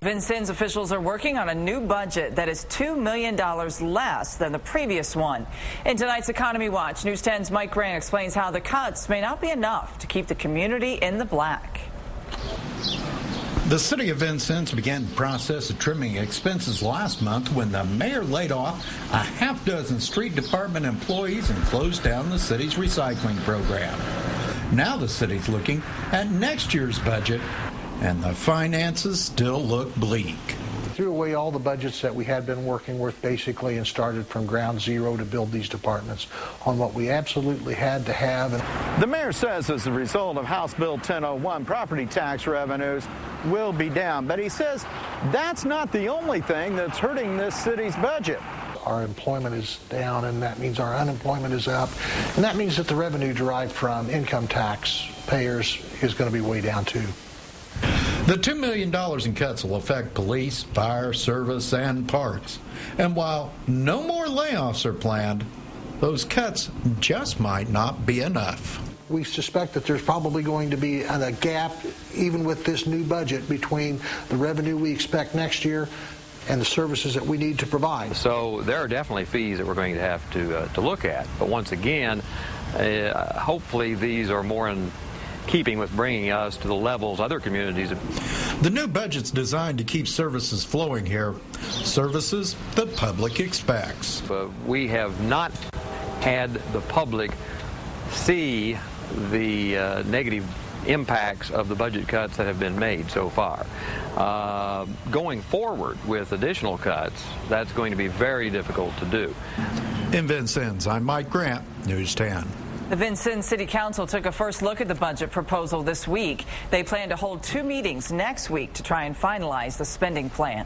Vincennes officials are working on a new budget that is $2 million less than the previous one. In tonight's Economy Watch, News 10's Mike Grant explains how the cuts may not be enough to keep the community in the black. The city of Vincennes began the process of trimming expenses last month when the mayor laid off a half dozen street department employees and closed down the city's recycling program. Now the city's looking at next year's budget, and the finances still look bleak. Threw away all the budgets that we had been working with basically and started from ground zero to build these departments on what we absolutely had to have. The mayor says as a result of House Bill 1001, property tax revenues will be down, but he says that's not the only thing that's hurting this city's budget. Our employment is down, and that means our unemployment is up, and that means that the revenue derived from income tax payers is going to be way down too. The $2 million in cuts will affect police, fire, service, and parks. And while no more layoffs are planned, those cuts just might not be enough. We suspect that there's probably going to be a gap, even with this new budget, between the revenue we expect next year and the services that we need to provide. So there are definitely fees that we're going to have to look at. But once again, hopefully these are more in keeping with bringing us to the levels other communities. The new budget's designed to keep services flowing here, services the public expects. We have not had the public see the negative impacts of the budget cuts that have been made so far. Going forward with additional cuts, that's going to be very difficult to do. In Vincennes, I'm Mike Grant, News 10. The Vincennes City Council took a first look at the budget proposal this week. They plan to hold 2 meetings next week to try and finalize the spending plan.